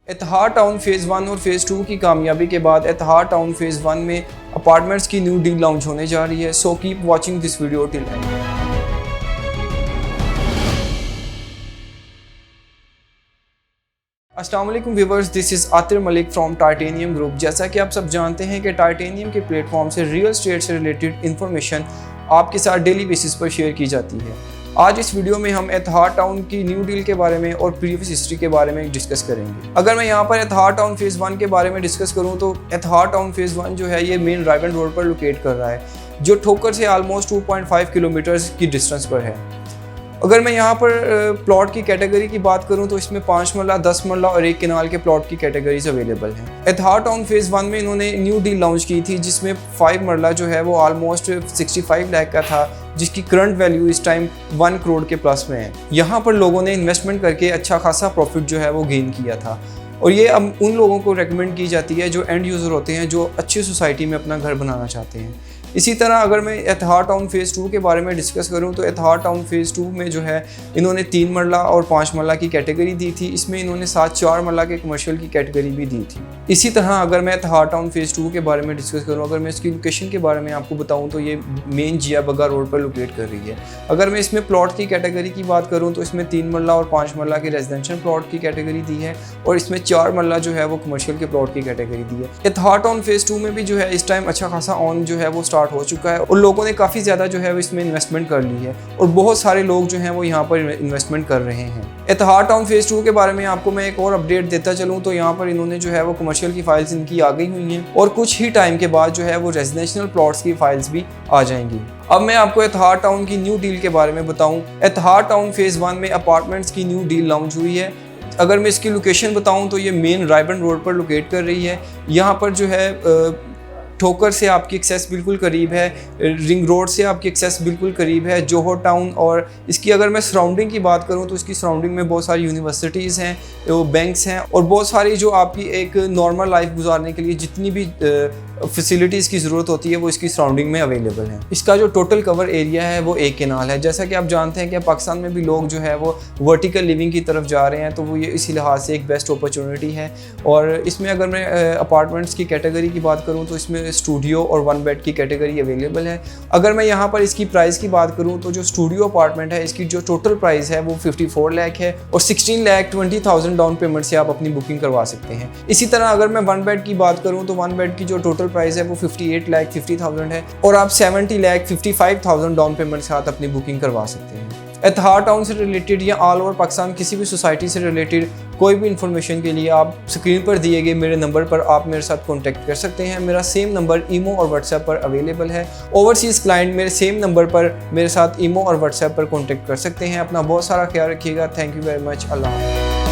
एतहाद town phase 1 और phase 2 की कामयाबी के बाद एतहाद टाउन फेज़ 1 में अपार्टमेंट्स की न्यू डील लॉन्च होने जा रही है। So keep watching this video till end. अस्सलाम वालेकुम viewers, this is Aatir Malik from titanium group. जैसा कि आप सब जानते हैं कि टाइटेनियम के प्लेटफॉर्म से रियल एस्टेट से रिलेटेड इन्फॉर्मेशन आपके साथ डेली बेसिस पर शेयर की जाती है। आज इस वीडियो में हम एतहाद टाउन की न्यू डील के बारे में और प्रीवियस हिस्ट्री के बारे में डिस्कस करेंगे। अगर मैं यहाँ पर एतहाद टाउन फेज़ 1 के बारे में डिस्कस करूँ तो एतहाद टाउन फेज़ 1 जो है ये मेन रायबन रोड पर लोकेट कर रहा है, जो ठोकर से आलमोस्ट 2.5 किलोमीटर्स की डिस्टेंस पर है। अगर मैं यहाँ पर प्लॉट की कैटेगरी की बात करूँ तो इसमें 5 मरला, 10 मरला और 1 कनाल के प्लॉट की कैटेगरीज अवेलेबल हैं। एतहाद टाउन फेज़ 1 में इन्होंने न्यू डील लॉन्च की थी जिसमें 5 मरला जो है वो आलमोस्ट 65 लाख का था, जिसकी करंट वैल्यू इस टाइम 1 करोड़ के प्लस में है। यहाँ पर लोगों ने इन्वेस्टमेंट करके अच्छा खासा प्रॉफिट जो है वो गेन किया था, और ये अब उन लोगों को रेकमेंड की जाती है जो एंड यूज़र होते हैं, जो अच्छी सोसाइटी में अपना घर बनाना चाहते हैं। इसी तरह अगर मैं एतहाद टाउन फेज़ 2 के बारे में डिस्कस करूं तो एतहाद टाउन फेज़ 2 में जो है इन्होंने 3 मरला और 5 मरला की कैटेगरी दी थी। इसमें इन्होंने साथ 4 मरला के कमर्शियल की कैटेगरी भी दी थी। इसी तरह अगर मैं एतहाद टाउन फेज़ 2 के बारे में डिस्कस करूं, अगर मैं इसकी लोकेशन के बारे में आपको बताऊं तो ये मेन जिया बग्गा रोड पर लोकेट कर रही है। अगर मैं इसमें प्लॉट की कैटेगरी की बात करूँ तो इसमें 3 मरला और 5 मरला के रेजिडेंशियल प्लॉट की कैटेगरी दी है, और इसमें 4 मरला जो है वो कमर्शियल के प्लॉट की कैटेगरी दी है। एतहाद टाउन फेज़ 2 में भी जो है इस टाइम अच्छा खासा ऑन जो है वो स्टार्ट हो चुका है, और लोगों ने काफ़ी ज़्यादा जो है वो इसमें इन्वेस्टमेंट कर ली है, और बहुत सारे लोग जो हैं वो यहाँ पर इन्वेस्टमेंट कर रहे हैं। एतहाद टाउन फेज़ 2 के बारे में आपको मैं एक और अपडेट देता चलूँ तो यहाँ पर इन्होंने जो है वो कमर्शियल की फाइल्स इनकी आ गई हुई हैं, और कुछ ही टाइम के बाद जो है वो रेजिडेंशियल प्लॉट्स की फाइल्स भी आ जाएंगी। अब मैं आपको एतहाद टाउन की न्यू डील के बारे में बताऊँ। एतहाद टाउन फेज़ 1 में अपार्टमेंट्स की न्यू डील लॉन्च हुई है। अगर मैं इसकी लोकेशन बताऊँ तो ये मेन रायबन रोड पर लोकेट कर रही है। यहाँ पर जो है ठोकर से आपकी एक्सेस बिल्कुल करीब है, रिंग रोड से आपकी एक्सेस बिल्कुल करीब है, जोहर टाउन। और इसकी अगर मैं सराउंडिंग की बात करूं तो इसकी सराउंडिंग में बहुत सारी यूनिवर्सिटीज़ हैं, बैंक्स हैं, और बहुत सारी जो आपकी एक नॉर्मल लाइफ गुजारने के लिए जितनी भी फैसिलिटीज़ की ज़रूरत होती है वो इसकी सराउंडिंग में अवेलेबल है। इसका जो टोटल कवर एरिया है वो 1 कनाल है। जैसा कि आप जानते हैं कि पाकिस्तान में भी लोग जो है वो वर्टिकल लिविंग की तरफ जा रहे हैं, तो वो ये इसी लिहाज से एक बेस्ट अपॉर्चुनिटी है। और इसमें अगर मैं अपार्टमेंट्स की कैटेगरी की बात करूँ तो इसमें स्टूडियो और 1 बेड की कैटेगरी अवेलेबल है। अगर मैं यहाँ पर इसकी प्राइस की बात करूँ तो जो स्टूडियो अपार्टमेंट है इसकी जो टोटल प्राइस है वो 54 लाख है, और 16,20,000 डाउन पेमेंट से आप अपनी बुकिंग करवा सकते हैं। इसी तरह अगर मैं 1 बेड की बात करूँ तो 1 बेड की जो टोटल प्राइस है वो 58,50,000 है, और आप 70,55,000 डाउन पेमेंट के साथ अपनी बुकिंग करवा सकते हैं। एतहाद टाउन से रिलेटेड या ऑल ओवर पाकिस्तान किसी भी सोसाइटी से रिलेटेड कोई भी इन्फॉर्मेशन के लिए आप स्क्रीन पर दिए गए मेरे नंबर पर आप मेरे साथ कांटेक्ट कर सकते हैं। मेरा सेम नंबर ईमो और व्हाट्सएप पर अवेलेबल है। ओवरसीज़ क्लाइंट मेरे सेम नंबर पर मेरे साथ ईमो और व्हाट्सएप पर कांटेक्ट कर सकते हैं। अपना बहुत सारा ख्याल रखिएगा। Thank you very much. अल्लाह हाफ़िज़।